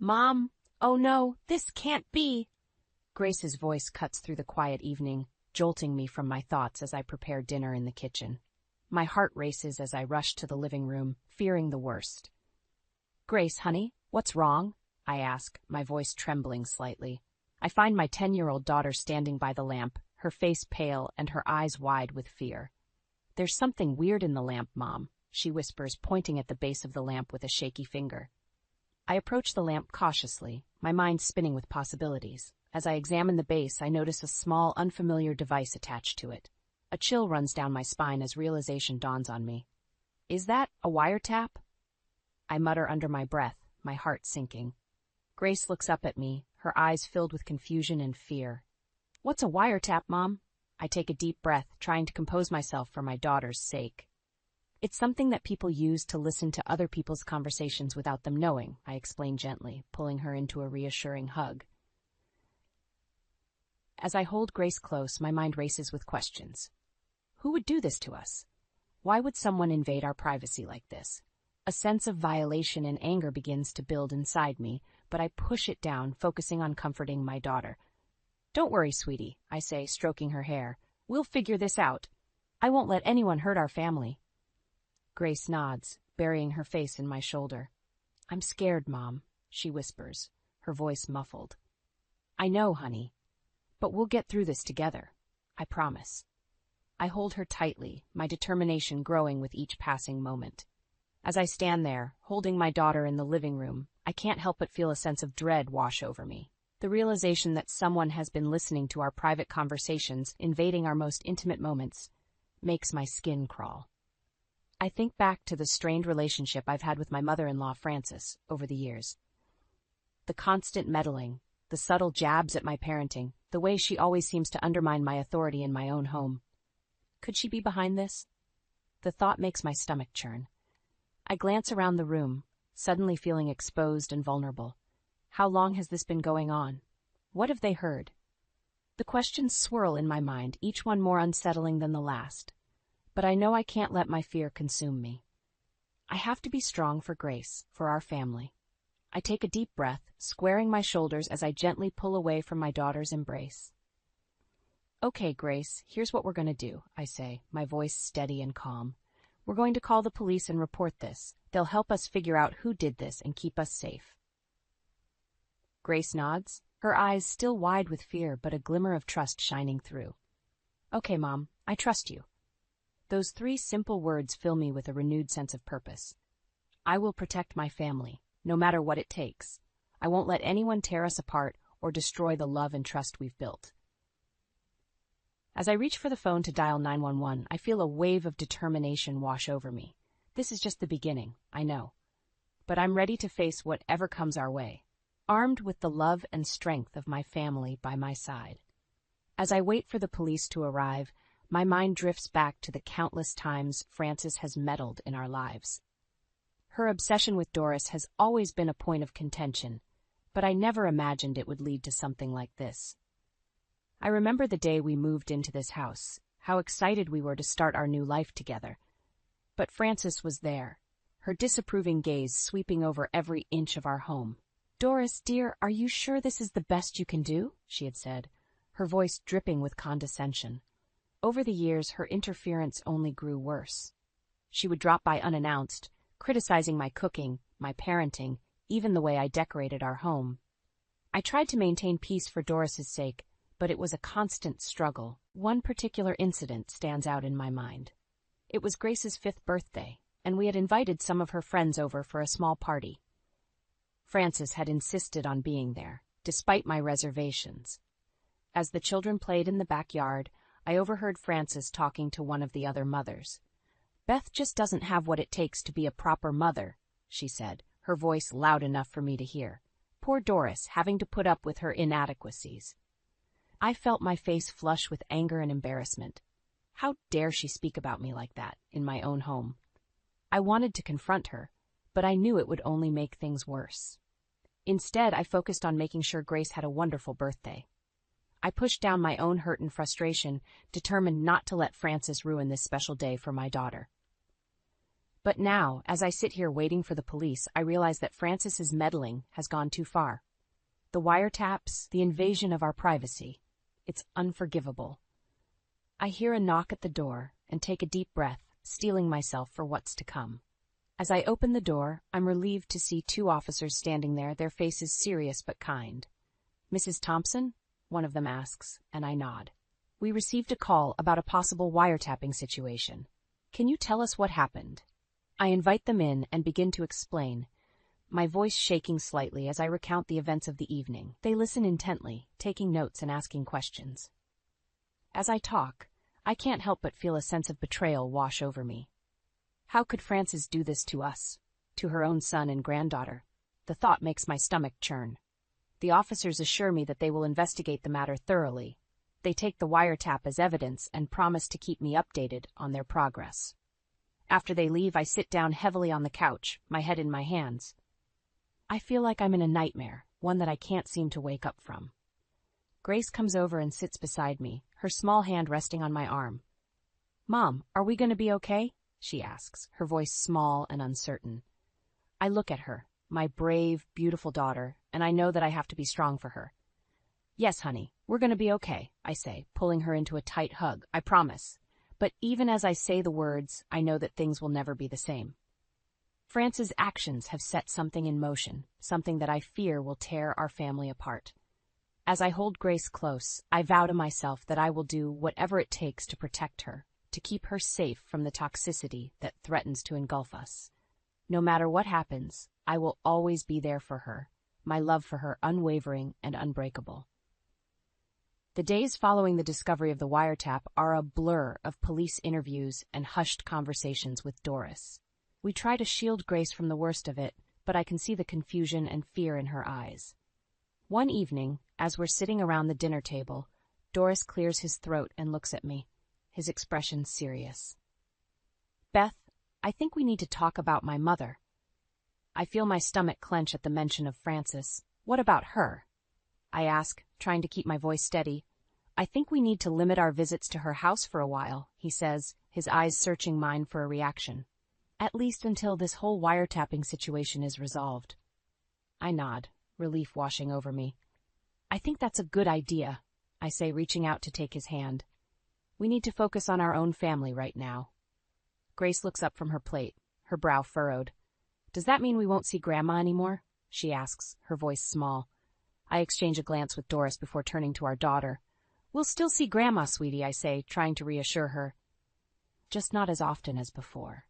Mom, oh no, this can't be. Grace's voice cuts through the quiet evening, jolting me from my thoughts as I prepare dinner in the kitchen. My heart races as I rush to the living room, fearing the worst. Grace, honey, what's wrong? I ask, my voice trembling slightly. I find my 10-year-old daughter standing by the lamp, her face pale and her eyes wide with fear. There's something weird in the lamp, Mom, she whispers, pointing at the base of the lamp with a shaky finger. I approach the lamp cautiously, my mind spinning with possibilities. As I examine the base, I notice a small, unfamiliar device attached to it. A chill runs down my spine as realization dawns on me. Is that a wiretap? I mutter under my breath, my heart sinking. Grace looks up at me, her eyes filled with confusion and fear. What's a wiretap, Mom? I take a deep breath, trying to compose myself for my daughter's sake. It's something that people use to listen to other people's conversations without them knowing, I explain gently, pulling her into a reassuring hug. As I hold Grace close, my mind races with questions. Who would do this to us? Why would someone invade our privacy like this? A sense of violation and anger begins to build inside me, but I push it down, focusing on comforting my daughter. Don't worry, sweetie, I say, stroking her hair. We'll figure this out. I won't let anyone hurt our family. Grace nods, burying her face in my shoulder. I'm scared, Mom, she whispers, her voice muffled. I know, honey, but we'll get through this together. I promise. I hold her tightly, my determination growing with each passing moment. As I stand there, holding my daughter in the living room, I can't help but feel a sense of dread wash over me. The realization that someone has been listening to our private conversations, invading our most intimate moments, makes my skin crawl. I think back to the strained relationship I've had with my mother-in-law, Frances, over the years. The constant meddling, the subtle jabs at my parenting, the way she always seems to undermine my authority in my own home. Could she be behind this? The thought makes my stomach churn. I glance around the room, suddenly feeling exposed and vulnerable. How long has this been going on? What have they heard? The questions swirl in my mind, each one more unsettling than the last. But I know I can't let my fear consume me. I have to be strong for Grace, for our family. I take a deep breath, squaring my shoulders as I gently pull away from my daughter's embrace. Okay, Grace, here's what we're going to do, I say, my voice steady and calm. We're going to call the police and report this. They'll help us figure out who did this and keep us safe. Grace nods, her eyes still wide with fear but a glimmer of trust shining through. Okay, Mom, I trust you. Those 3 simple words fill me with a renewed sense of purpose. I will protect my family, no matter what it takes. I won't let anyone tear us apart or destroy the love and trust we've built. As I reach for the phone to dial 911, I feel a wave of determination wash over me. This is just the beginning, I know. But I'm ready to face whatever comes our way, armed with the love and strength of my family by my side. As I wait for the police to arrive, my mind drifts back to the countless times Frances has meddled in our lives. Her obsession with Doris has always been a point of contention, but I never imagined it would lead to something like this. I remember the day we moved into this house, how excited we were to start our new life together. But Frances was there, her disapproving gaze sweeping over every inch of our home. Doris, dear, are you sure this is the best you can do? She had said, her voice dripping with condescension. Over the years, her interference only grew worse. She would drop by unannounced, criticizing my cooking, my parenting, even the way I decorated our home. I tried to maintain peace for Doris's sake, but it was a constant struggle. One particular incident stands out in my mind. It was Grace's 5th birthday, and we had invited some of her friends over for a small party. Frances had insisted on being there, despite my reservations. As the children played in the backyard, I overheard Frances talking to one of the other mothers. Beth just doesn't have what it takes to be a proper mother, she said, her voice loud enough for me to hear. Poor Doris, having to put up with her inadequacies. I felt my face flush with anger and embarrassment. How dare she speak about me like that, in my own home? I wanted to confront her, but I knew it would only make things worse. Instead, I focused on making sure Grace had a wonderful birthday. I pushed down my own hurt and frustration, determined not to let Frances ruin this special day for my daughter. But now, as I sit here waiting for the police, I realize that Francis's meddling has gone too far. The wiretaps, the invasion of our privacy. It's unforgivable. I hear a knock at the door and take a deep breath, steeling myself for what's to come. As I open the door, I'm relieved to see two officers standing there, their faces serious but kind. "Mrs. Thompson?" one of them asks, and I nod. "We received a call about a possible wiretapping situation. Can you tell us what happened?" I invite them in and begin to explain, my voice shaking slightly as I recount the events of the evening. They listen intently, taking notes and asking questions. As I talk, I can't help but feel a sense of betrayal wash over me. How could Frances do this to us, to her own son and granddaughter? The thought makes my stomach churn. The officers assure me that they will investigate the matter thoroughly. They take the wiretap as evidence and promise to keep me updated on their progress. After they leave, I sit down heavily on the couch, my head in my hands. I feel like I'm in a nightmare, one that I can't seem to wake up from. Grace comes over and sits beside me, her small hand resting on my arm. "Mom, are we going to be okay?" she asks, her voice small and uncertain. I look at her, my brave, beautiful daughter, and I know that I have to be strong for her. "Yes, honey, we're going to be okay," I say, pulling her into a tight hug. "I promise." But even as I say the words, I know that things will never be the same. France's actions have set something in motion, something that I fear will tear our family apart. As I hold Grace close, I vow to myself that I will do whatever it takes to protect her, to keep her safe from the toxicity that threatens to engulf us. No matter what happens, I will always be there for her, my love for her unwavering and unbreakable. The days following the discovery of the wiretap are a blur of police interviews and hushed conversations with Doris. We try to shield Grace from the worst of it, but I can see the confusion and fear in her eyes. One evening, as we're sitting around the dinner table, Doris clears his throat and looks at me, his expression serious. "Beth, I think we need to talk about my mother." I feel my stomach clench at the mention of Frances. "What about her?" I ask, trying to keep my voice steady. "I think we need to limit our visits to her house for a while," he says, his eyes searching mine for a reaction. "At least until this whole wiretapping situation is resolved." I nod, relief washing over me. "I think that's a good idea," I say, reaching out to take his hand. "We need to focus on our own family right now." Grace looks up from her plate, her brow furrowed. "Does that mean we won't see Grandma anymore?" she asks, her voice small. I exchange a glance with Doris before turning to our daughter. "We'll still see Grandma, sweetie," I say, trying to reassure her. "Just not as often as before."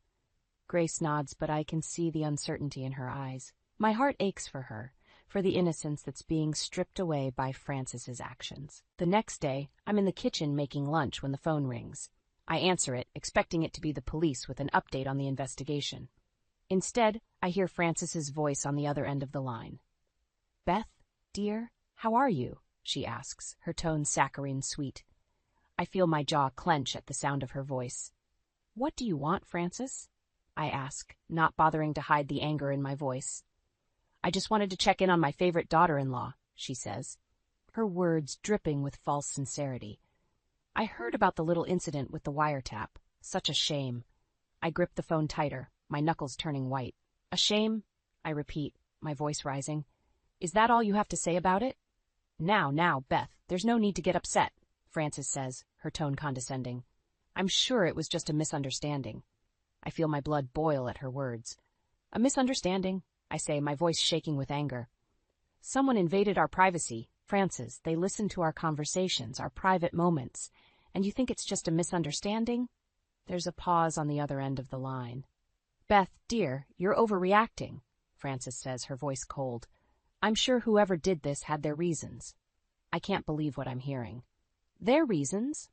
Grace nods, but I can see the uncertainty in her eyes. My heart aches for her, for the innocence that's being stripped away by Frances's actions. The next day, I'm in the kitchen making lunch when the phone rings. I answer it, expecting it to be the police with an update on the investigation. Instead, I hear Frances's voice on the other end of the line. "Beth, dear, how are you?" she asks, her tone saccharine sweet. I feel my jaw clench at the sound of her voice. "What do you want, Frances?" I ask, not bothering to hide the anger in my voice. "I just wanted to check in on my favorite daughter-in-law," she says, her words dripping with false sincerity. "I heard about the little incident with the wiretap. Such a shame." I grip the phone tighter, my knuckles turning white. "A shame?" I repeat, my voice rising. "Is that all you have to say about it?" Now, Beth, there's no need to get upset," Frances says, her tone condescending. "I'm sure it was just a misunderstanding." I feel my blood boil at her words. "A misunderstanding?" I say, my voice shaking with anger. "Someone invaded our privacy, Frances. They listened to our conversations, our private moments. And you think it's just a misunderstanding?" There's a pause on the other end of the line. "Beth, dear, you're overreacting," Frances says, her voice cold. "I'm sure whoever did this had their reasons." I can't believe what I'm hearing. "Their reasons?"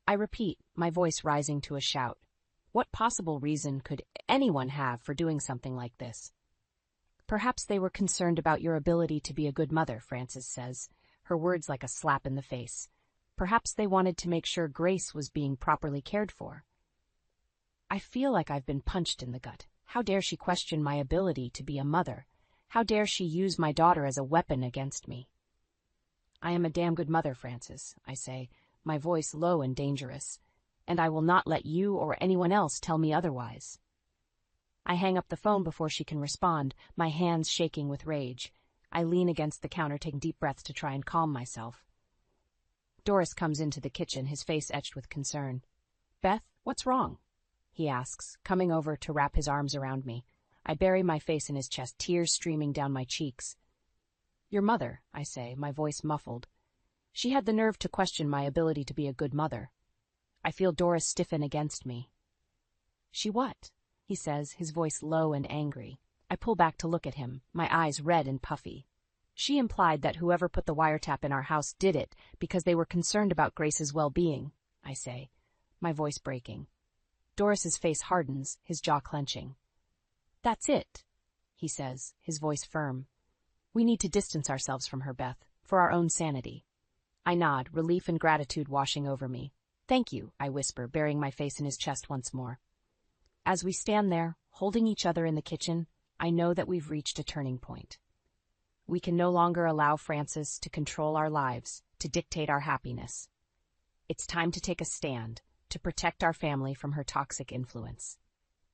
I repeat, my voice rising to a shout. What possible reason could anyone have for doing something like this? "Perhaps they were concerned about your ability to be a good mother," Frances says, her words like a slap in the face. "Perhaps they wanted to make sure Grace was being properly cared for." I feel like I've been punched in the gut. How dare she question my ability to be a mother? How dare she use my daughter as a weapon against me? "I am a damn good mother, Frances," I say, my voice low and dangerous, "and I will not let you or anyone else tell me otherwise." I hang up the phone before she can respond, my hands shaking with rage. I lean against the counter, taking deep breaths to try and calm myself. Doris comes into the kitchen, his face etched with concern. "Beth, what's wrong?" he asks, coming over to wrap his arms around me. I bury my face in his chest, tears streaming down my cheeks. "Your mother," I say, my voice muffled. She had the nerve to question my ability to be a good mother. I feel Doris stiffen against me. "She what?" he says, his voice low and angry. I pull back to look at him, my eyes red and puffy. "She implied that whoever put the wiretap in our house did it because they were concerned about Grace's well-being," I say, my voice breaking. Doris's face hardens, his jaw clenching. "That's it," he says, his voice firm. "We need to distance ourselves from her, Beth, for our own sanity." I nod, relief and gratitude washing over me. "Thank you," I whisper, burying my face in his chest once more. As we stand there, holding each other in the kitchen, I know that we've reached a turning point. We can no longer allow Frances to control our lives, to dictate our happiness. It's time to take a stand, to protect our family from her toxic influence.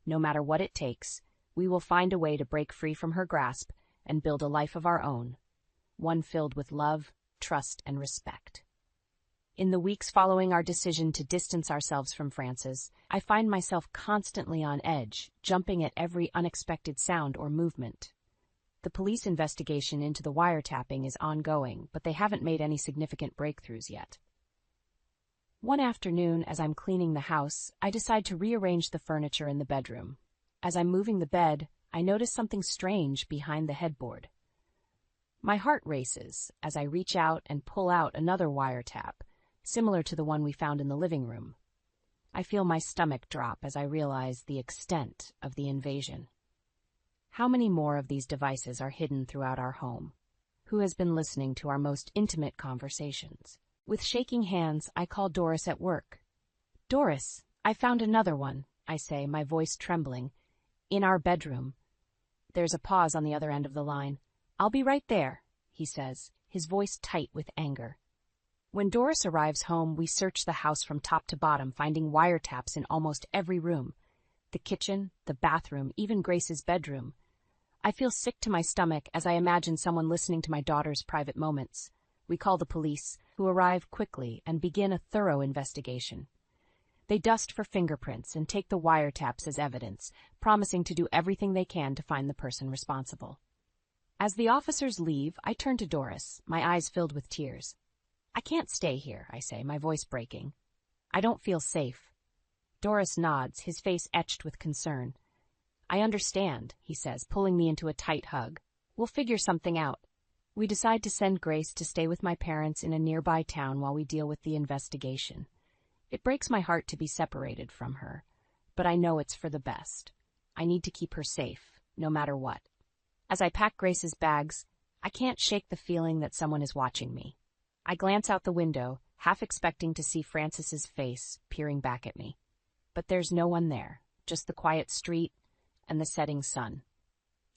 No matter what it takes, we will find a way to break free from her grasp and build a life of our own, one filled with love, trust, and respect. In the weeks following our decision to distance ourselves from Frances, I find myself constantly on edge, jumping at every unexpected sound or movement. The police investigation into the wiretapping is ongoing, but they haven't made any significant breakthroughs yet. One afternoon, as I'm cleaning the house, I decide to rearrange the furniture in the bedroom. As I'm moving the bed, I notice something strange behind the headboard. My heart races as I reach out and pull out another wiretap, similar to the one we found in the living room. I feel my stomach drop as I realize the extent of the invasion. How many more of these devices are hidden throughout our home? Who has been listening to our most intimate conversations? With shaking hands, I call Doris at work. "Doris, I found another one," I say, my voice trembling. "In our bedroom." There's a pause on the other end of the line. "I'll be right there," he says, his voice tight with anger. When Doris arrives home, we search the house from top to bottom, finding wiretaps in almost every room. The kitchen, the bathroom, even Grace's bedroom. I feel sick to my stomach as I imagine someone listening to my daughter's private moments. We call the police, who arrive quickly and begin a thorough investigation. They dust for fingerprints and take the wiretaps as evidence, promising to do everything they can to find the person responsible. As the officers leave, I turn to Doris, my eyes filled with tears. "I can't stay here," I say, my voice breaking. "I don't feel safe." Doris nods, his face etched with concern. "I understand," he says, pulling me into a tight hug. "We'll figure something out." We decide to send Grace to stay with my parents in a nearby town while we deal with the investigation. It breaks my heart to be separated from her, but I know it's for the best. I need to keep her safe, no matter what. As I pack Grace's bags, I can't shake the feeling that someone is watching me. I glance out the window, half expecting to see Frances's face peering back at me. But there's no one there, just the quiet street and the setting sun.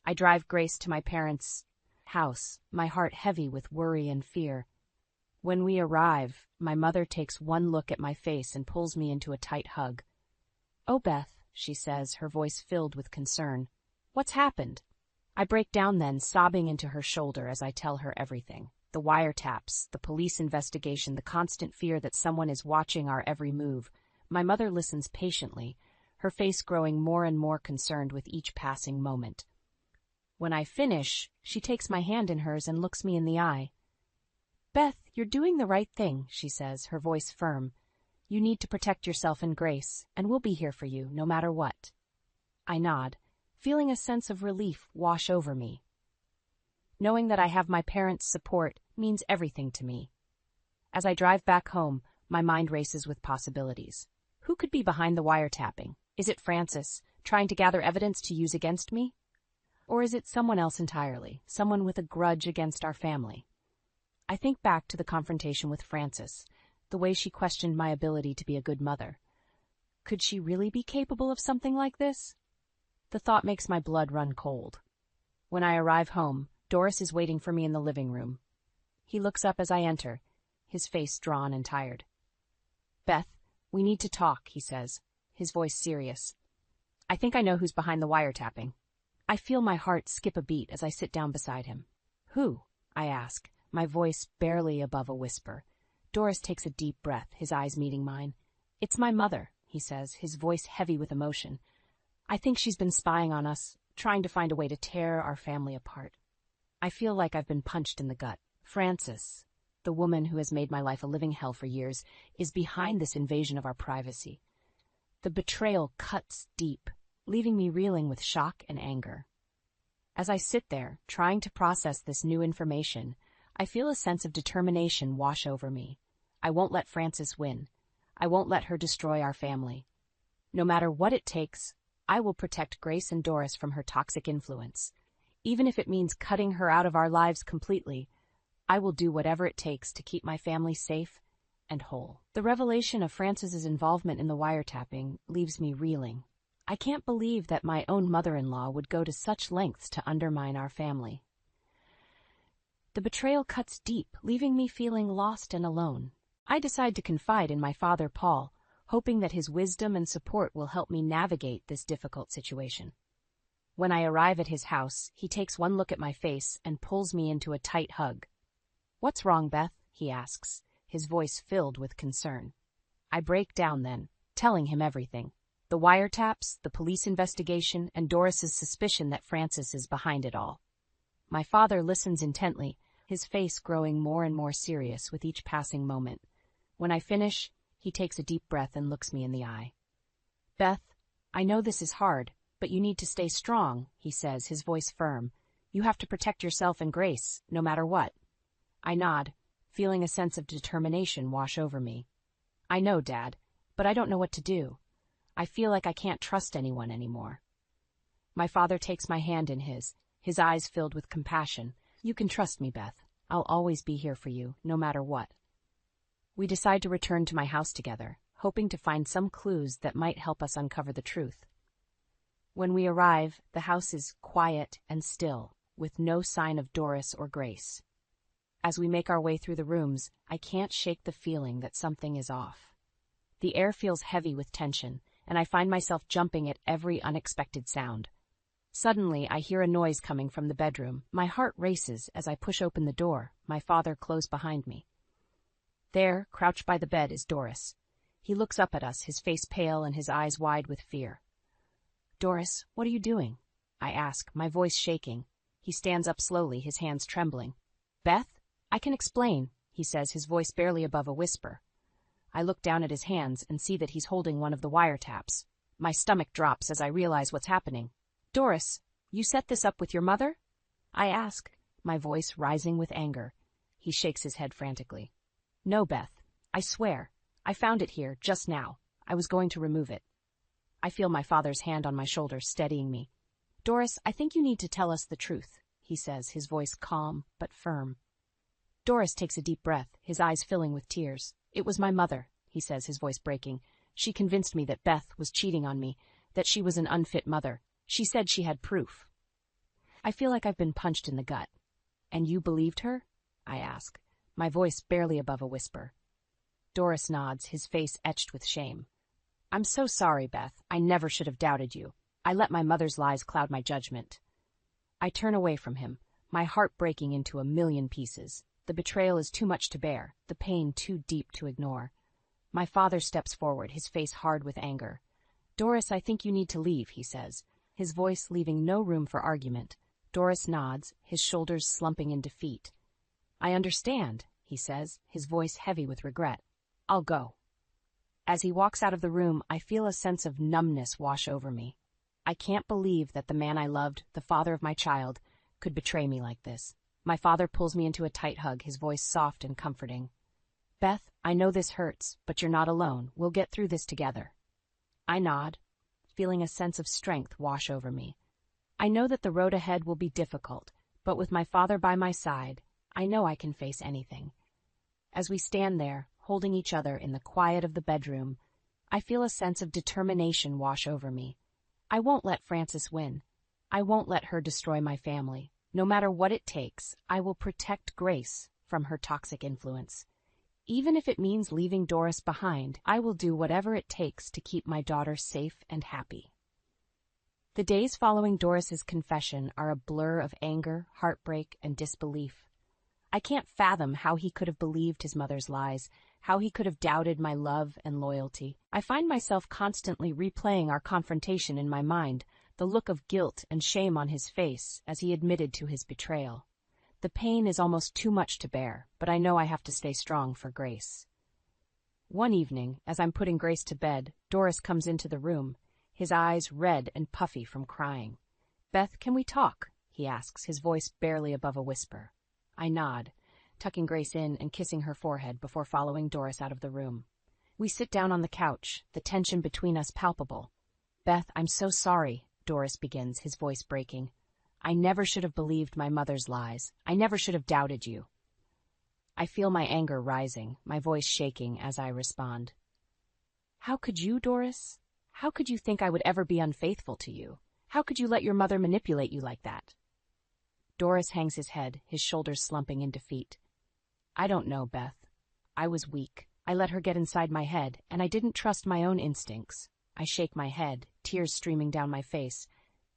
I drive Grace to my parents' house, my heart heavy with worry and fear. When we arrive, my mother takes one look at my face and pulls me into a tight hug. "Oh, Beth," she says, her voice filled with concern. "What's happened?" I break down then, sobbing into her shoulder as I tell her everything. The wiretaps, the police investigation, the constant fear that someone is watching our every move. My mother listens patiently, her face growing more and more concerned with each passing moment. When I finish, she takes my hand in hers and looks me in the eye. "Beth, you're doing the right thing," she says, her voice firm. "You need to protect yourself and Grace, and we'll be here for you, no matter what." I nod, feeling a sense of relief wash over me. Knowing that I have my parents' support means everything to me. As I drive back home, my mind races with possibilities. Who could be behind the wiretapping? Is it Frances, trying to gather evidence to use against me? Or is it someone else entirely, someone with a grudge against our family? I think back to the confrontation with Frances, the way she questioned my ability to be a good mother. Could she really be capable of something like this? The thought makes my blood run cold. When I arrive home, Doris is waiting for me in the living room. He looks up as I enter, his face drawn and tired. "Beth, we need to talk," he says, his voice serious. I think I know who's behind the wiretapping. I feel my heart skip a beat as I sit down beside him. Who? I ask, my voice barely above a whisper. Doris takes a deep breath, his eyes meeting mine. It's my mother, he says, his voice heavy with emotion. I think she's been spying on us, trying to find a way to tear our family apart. I feel like I've been punched in the gut. Frances, the woman who has made my life a living hell for years, is behind this invasion of our privacy. The betrayal cuts deep, leaving me reeling with shock and anger. As I sit there, trying to process this new information, I feel a sense of determination wash over me. I won't let Frances win. I won't let her destroy our family. No matter what it takes, I will protect Grace and Doris from her toxic influence. Even if it means cutting her out of our lives completely, I will do whatever it takes to keep my family safe and whole. The revelation of Frances's involvement in the wiretapping leaves me reeling. I can't believe that my own mother-in-law would go to such lengths to undermine our family. The betrayal cuts deep, leaving me feeling lost and alone. I decide to confide in my father, Paul, hoping that his wisdom and support will help me navigate this difficult situation. When I arrive at his house, he takes one look at my face and pulls me into a tight hug. "What's wrong, Beth?" he asks, his voice filled with concern. I break down then, telling him everything. The wiretaps, the police investigation, and Doris's suspicion that Frances is behind it all. My father listens intently, his face growing more and more serious with each passing moment. When I finish, he takes a deep breath and looks me in the eye. "Beth, I know this is hard, but you need to stay strong," he says, his voice firm. "You have to protect yourself and Grace, no matter what." I nod, feeling a sense of determination wash over me. "I know, Dad, but I don't know what to do. I feel like I can't trust anyone anymore." My father takes my hand in his eyes filled with compassion. "You can trust me, Beth. I'll always be here for you, no matter what." We decide to return to my house together, hoping to find some clues that might help us uncover the truth. When we arrive, the house is quiet and still, with no sign of Doris or Grace. As we make our way through the rooms, I can't shake the feeling that something is off. The air feels heavy with tension, and I find myself jumping at every unexpected sound. Suddenly, I hear a noise coming from the bedroom. My heart races as I push open the door, my father close behind me. There, crouched by the bed, is Doris. He looks up at us, his face pale and his eyes wide with fear. "Doris, what are you doing?" I ask, my voice shaking. He stands up slowly, his hands trembling. "Beth, I can explain," he says, his voice barely above a whisper. I look down at his hands and see that he's holding one of the wiretaps. My stomach drops as I realize what's happening. "Doris, you set this up with your mother?" I ask, my voice rising with anger. He shakes his head frantically. "No, Beth, I swear. I found it here, just now. I was going to remove it." I feel my father's hand on my shoulder, steadying me. "Doris, I think you need to tell us the truth," he says, his voice calm but firm. Doris takes a deep breath, his eyes filling with tears. "It was my mother," he says, his voice breaking. "She convinced me that Beth was cheating on me, that she was an unfit mother. She said she had proof." I feel like I've been punched in the gut. "And you believed her?" I ask, my voice barely above a whisper. Doris nods, his face etched with shame. "I'm so sorry, Beth. I never should have doubted you. I let my mother's lies cloud my judgment." I turn away from him, my heart breaking into a million pieces. The betrayal is too much to bear, the pain too deep to ignore. My father steps forward, his face hard with anger. "Doris, I think you need to leave," he says, his voice leaving no room for argument. Doris nods, his shoulders slumping in defeat. "I understand," he says, his voice heavy with regret. "I'll go." As he walks out of the room, I feel a sense of numbness wash over me. I can't believe that the man I loved, the father of my child, could betray me like this. My father pulls me into a tight hug, his voice soft and comforting. "Beth, I know this hurts, but you're not alone. We'll get through this together." I nod, feeling a sense of strength wash over me. I know that the road ahead will be difficult, but with my father by my side, I know I can face anything. As we stand there, holding each other in the quiet of the bedroom, I feel a sense of determination wash over me. I won't let Frances win. I won't let her destroy my family. No matter what it takes, I will protect Grace from her toxic influence. Even if it means leaving Doris behind, I will do whatever it takes to keep my daughter safe and happy. The days following Doris's confession are a blur of anger, heartbreak, and disbelief. I can't fathom how he could have believed his mother's lies, how he could have doubted my love and loyalty. I find myself constantly replaying our confrontation in my mind, the look of guilt and shame on his face as he admitted to his betrayal. The pain is almost too much to bear, but I know I have to stay strong for Grace. One evening, as I'm putting Grace to bed, Doris comes into the room, his eyes red and puffy from crying. "Beth, can we talk?" he asks, his voice barely above a whisper. I nod, tucking Grace in and kissing her forehead before following Doris out of the room. We sit down on the couch, the tension between us palpable. "Beth, I'm so sorry," Doris begins, his voice breaking. "I never should have believed my mother's lies. I never should have doubted you." I feel my anger rising, my voice shaking as I respond. "How could you, Doris? How could you think I would ever be unfaithful to you? How could you let your mother manipulate you like that?" Doris hangs his head, his shoulders slumping in defeat. "I don't know, Beth. I was weak. I let her get inside my head, and I didn't trust my own instincts." I shake my head, tears streaming down my face.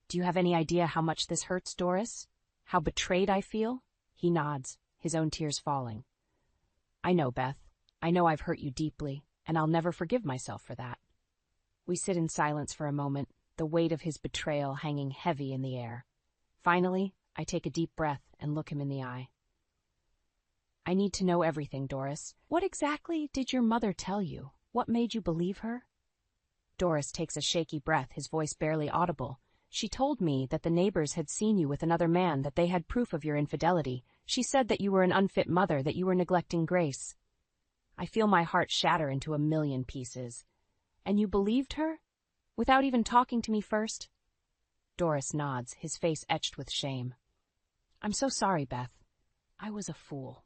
"Do you have any idea how much this hurts, Doris? How betrayed I feel?" He nods, his own tears falling. "I know, Beth. I know I've hurt you deeply, and I'll never forgive myself for that." We sit in silence for a moment, the weight of his betrayal hanging heavy in the air. Finally, I take a deep breath and look him in the eye. "I need to know everything, Doris. What exactly did your mother tell you? What made you believe her?" Doris takes a shaky breath, his voice barely audible. "She told me that the neighbors had seen you with another man, that they had proof of your infidelity. She said that you were an unfit mother, that you were neglecting Grace." I feel my heart shatter into a million pieces. "And you believed her? Without even talking to me first?" Doris nods, his face etched with shame. "I'm so sorry, Beth. I was a fool.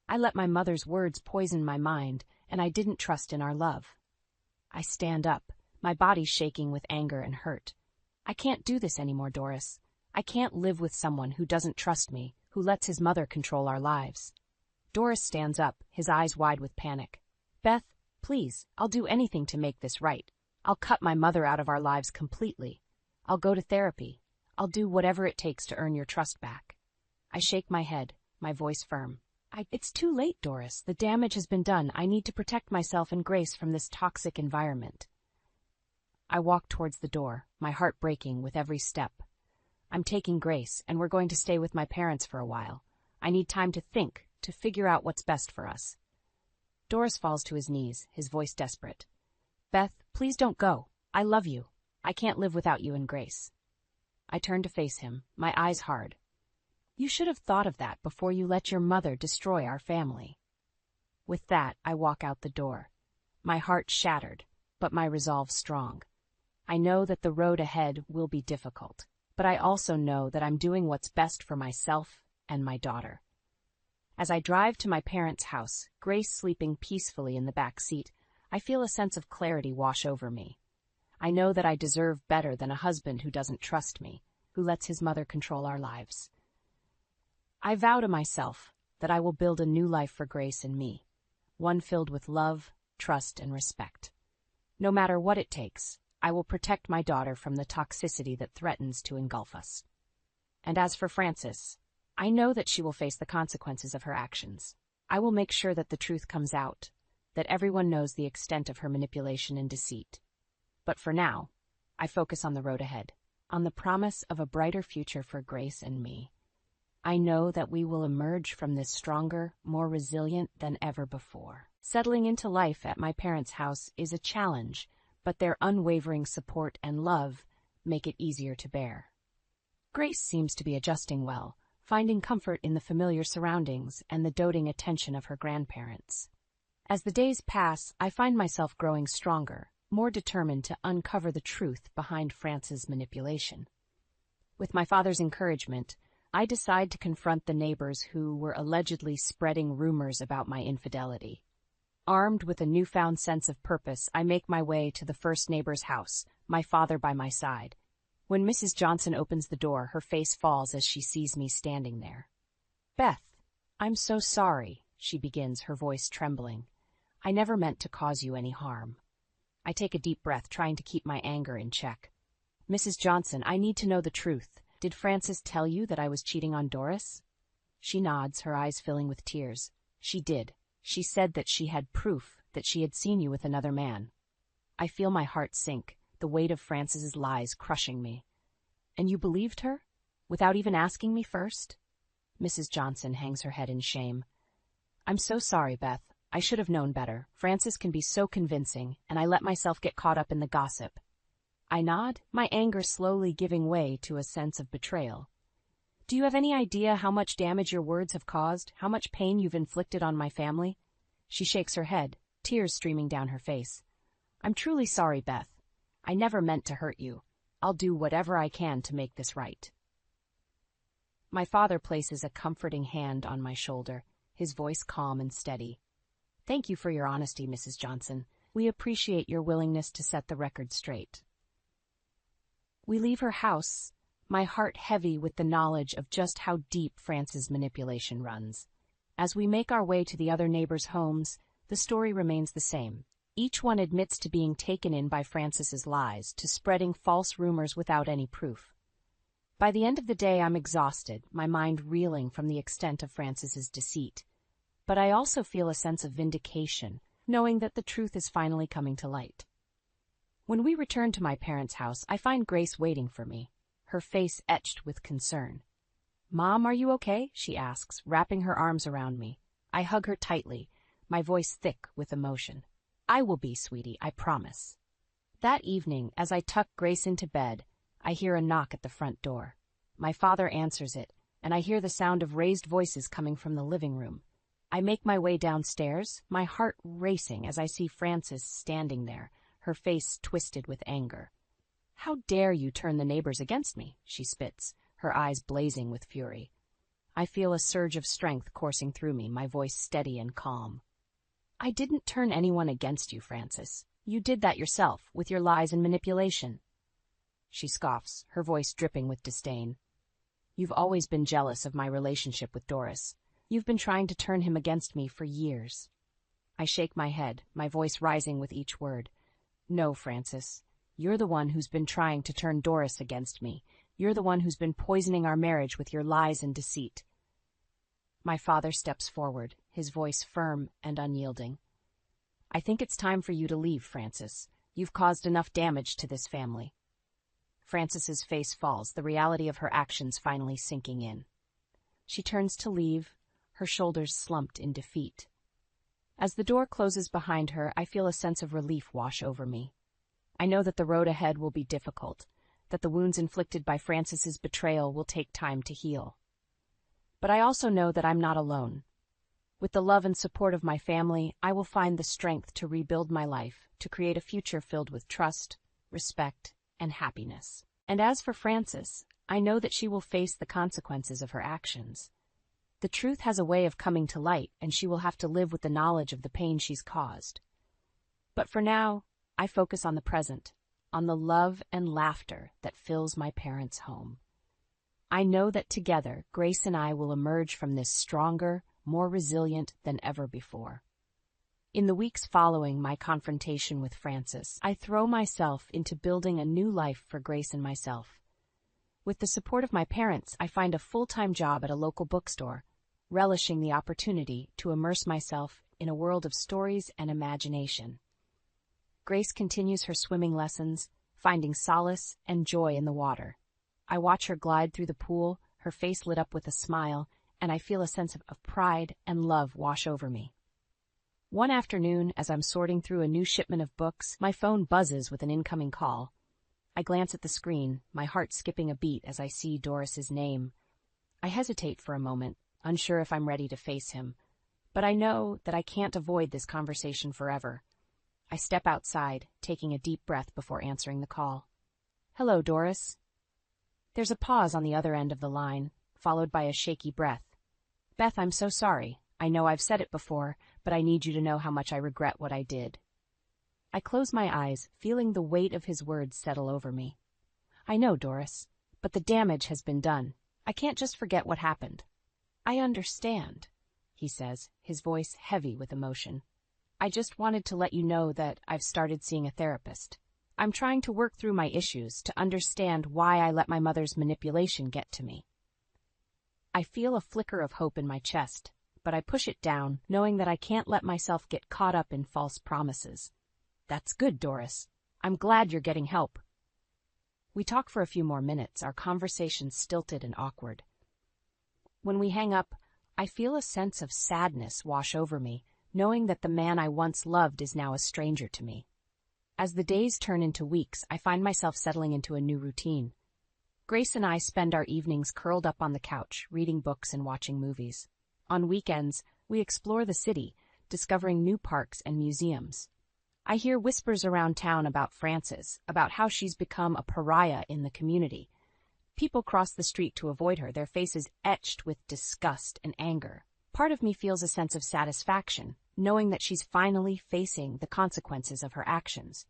I let my mother's words poison my mind, and I didn't trust in our love." I stand up, my body shaking with anger and hurt. "I can't do this anymore, Doris. I can't live with someone who doesn't trust me, who lets his mother control our lives." Doris stands up, his eyes wide with panic. "Beth, please, I'll do anything to make this right. I'll cut my mother out of our lives completely. I'll go to therapy. I'll do whatever it takes to earn your trust back." I shake my head, my voice firm. "It's too late, Doris. The damage has been done. I need to protect myself and Grace from this toxic environment." I walk towards the door, my heart breaking with every step. "I'm taking Grace, and we're going to stay with my parents for a while. I need time to think, to figure out what's best for us." Doris falls to his knees, his voice desperate. "Beth, please don't go. I love you. I can't live without you and Grace." I turn to face him, my eyes hard. "You should have thought of that before you let your mother destroy our family." With that, I walk out the door, my heart shattered, but my resolve strong. I know that the road ahead will be difficult, but I also know that I'm doing what's best for myself and my daughter. As I drive to my parents' house, Grace sleeping peacefully in the back seat, I feel a sense of clarity wash over me. I know that I deserve better than a husband who doesn't trust me, who lets his mother control our lives. I vow to myself that I will build a new life for Grace and me, one filled with love, trust, and respect. No matter what it takes, I will protect my daughter from the toxicity that threatens to engulf us. And as for Frances, I know that she will face the consequences of her actions. I will make sure that the truth comes out, that everyone knows the extent of her manipulation and deceit. But for now, I focus on the road ahead, on the promise of a brighter future for Grace and me. I know that we will emerge from this stronger, more resilient than ever before. Settling into life at my parents' house is a challenge, but their unwavering support and love make it easier to bear. Grace seems to be adjusting well, finding comfort in the familiar surroundings and the doting attention of her grandparents. As the days pass, I find myself growing stronger, more determined to uncover the truth behind France's manipulation. With my father's encouragement, I decide to confront the neighbors who were allegedly spreading rumors about my infidelity. Armed with a newfound sense of purpose, I make my way to the first neighbor's house, my father by my side. When Mrs. Johnson opens the door, her face falls as she sees me standing there. "Beth, I'm so sorry," she begins, her voice trembling. "I never meant to cause you any harm." I take a deep breath, trying to keep my anger in check. Mrs. Johnson, I need to know the truth. Did Frances tell you that I was cheating on Doris? She nods, her eyes filling with tears. She did. She said that she had proof that she had seen you with another man. I feel my heart sink, the weight of Frances's lies crushing me. And you believed her? Without even asking me first? Mrs. Johnson hangs her head in shame. I'm so sorry, Beth. I should have known better. Frances can be so convincing, and I let myself get caught up in the gossip. I nod, my anger slowly giving way to a sense of betrayal. Do you have any idea how much damage your words have caused, how much pain you've inflicted on my family? She shakes her head, tears streaming down her face. I'm truly sorry, Beth. I never meant to hurt you. I'll do whatever I can to make this right. My father places a comforting hand on my shoulder, his voice calm and steady. Thank you for your honesty, Mrs. Johnson. We appreciate your willingness to set the record straight. We leave her house, my heart heavy with the knowledge of just how deep Frances' manipulation runs. As we make our way to the other neighbors' homes, the story remains the same. Each one admits to being taken in by Frances's lies, to spreading false rumors without any proof. By the end of the day, I'm exhausted, my mind reeling from the extent of Frances's deceit. But I also feel a sense of vindication, knowing that the truth is finally coming to light. When we return to my parents' house, I find Grace waiting for me, her face etched with concern. Mom, are you okay? She asks, wrapping her arms around me. I hug her tightly, my voice thick with emotion. I will be, sweetie, I promise. That evening, as I tuck Grace into bed, I hear a knock at the front door. My father answers it, and I hear the sound of raised voices coming from the living room. I make my way downstairs, my heart racing as I see Frances standing there, her face twisted with anger. How dare you turn the neighbors against me? She spits, her eyes blazing with fury. I feel a surge of strength coursing through me, my voice steady and calm. I didn't turn anyone against you, Frances. You did that yourself, with your lies and manipulation. She scoffs, her voice dripping with disdain. You've always been jealous of my relationship with Doris. You've been trying to turn him against me for years. I shake my head, my voice rising with each word. No, Frances. You're the one who's been trying to turn Doris against me. You're the one who's been poisoning our marriage with your lies and deceit. My father steps forward, his voice firm and unyielding. I think it's time for you to leave, Frances. You've caused enough damage to this family. Frances's face falls, the reality of her actions finally sinking in. She turns to leave, her shoulders slumped in defeat. As the door closes behind her, I feel a sense of relief wash over me. I know that the road ahead will be difficult, that the wounds inflicted by Frances's betrayal will take time to heal. But I also know that I'm not alone. With the love and support of my family, I will find the strength to rebuild my life, to create a future filled with trust, respect, and happiness. And as for Frances, I know that she will face the consequences of her actions. The truth has a way of coming to light, and she will have to live with the knowledge of the pain she's caused. But for now, I focus on the present, on the love and laughter that fills my parents' home. I know that together, Grace and I will emerge from this stronger, more resilient than ever before. In the weeks following my confrontation with Frances, I throw myself into building a new life for Grace and myself. With the support of my parents, I find a full-time job at a local bookstore, relishing the opportunity to immerse myself in a world of stories and imagination. Grace continues her swimming lessons, finding solace and joy in the water. I watch her glide through the pool, her face lit up with a smile, and I feel a sense of pride and love wash over me. One afternoon, as I'm sorting through a new shipment of books, my phone buzzes with an incoming call. I glance at the screen, my heart skipping a beat as I see Doris's name. I hesitate for a moment, unsure if I'm ready to face him, but I know that I can't avoid this conversation forever. I step outside, taking a deep breath before answering the call. Hello, Doris. There's a pause on the other end of the line, followed by a shaky breath. Beth, I'm so sorry. I know I've said it before, but I need you to know how much I regret what I did. I close my eyes, feeling the weight of his words settle over me. I know, Doris, but the damage has been done. I can't just forget what happened. I understand, he says, his voice heavy with emotion. I just wanted to let you know that I've started seeing a therapist. I'm trying to work through my issues to understand why I let my mother's manipulation get to me. I feel a flicker of hope in my chest, but I push it down, knowing that I can't let myself get caught up in false promises. That's good, Doris. I'm glad you're getting help. We talk for a few more minutes, our conversation stilted and awkward. When we hang up, I feel a sense of sadness wash over me, knowing that the man I once loved is now a stranger to me. As the days turn into weeks, I find myself settling into a new routine. Grace and I spend our evenings curled up on the couch, reading books and watching movies. On weekends, we explore the city, discovering new parks and museums. I hear whispers around town about Frances, about how she's become a pariah in the community. People cross the street to avoid her, their faces etched with disgust and anger. Part of me feels a sense of satisfaction, knowing that she's finally facing the consequences of her actions.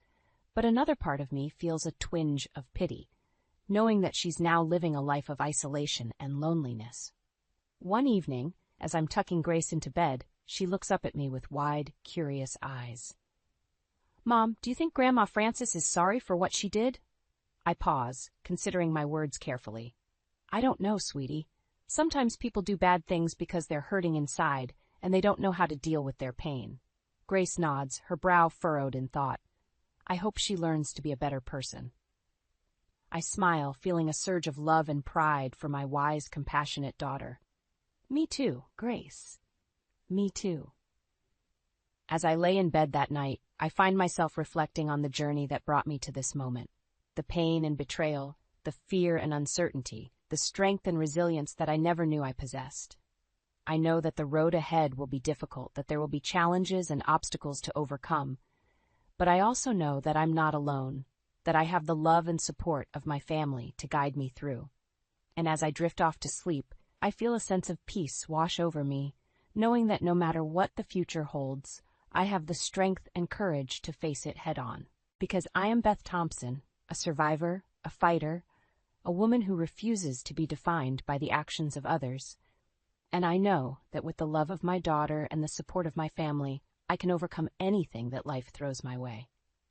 But another part of me feels a twinge of pity, knowing that she's now living a life of isolation and loneliness. One evening, as I'm tucking Grace into bed, she looks up at me with wide, curious eyes. "Mom, do you think Grandma Frances is sorry for what she did?" I pause, considering my words carefully. "I don't know, sweetie. Sometimes people do bad things because they're hurting inside, and they don't know how to deal with their pain." Grace nods, her brow furrowed in thought. "I hope she learns to be a better person." I smile, feeling a surge of love and pride for my wise, compassionate daughter. Me too, Grace. Me too. As I lay in bed that night, I find myself reflecting on the journey that brought me to this moment. The pain and betrayal, the fear and uncertainty, the strength and resilience that I never knew I possessed. I know that the road ahead will be difficult, that there will be challenges and obstacles to overcome. But I also know that I'm not alone, that I have the love and support of my family to guide me through. And as I drift off to sleep, I feel a sense of peace wash over me, knowing that no matter what the future holds, I have the strength and courage to face it head-on. Because I am Beth Thompson, a survivor, a fighter, a woman who refuses to be defined by the actions of others. And I know that with the love of my daughter and the support of my family, I can overcome anything that life throws my way.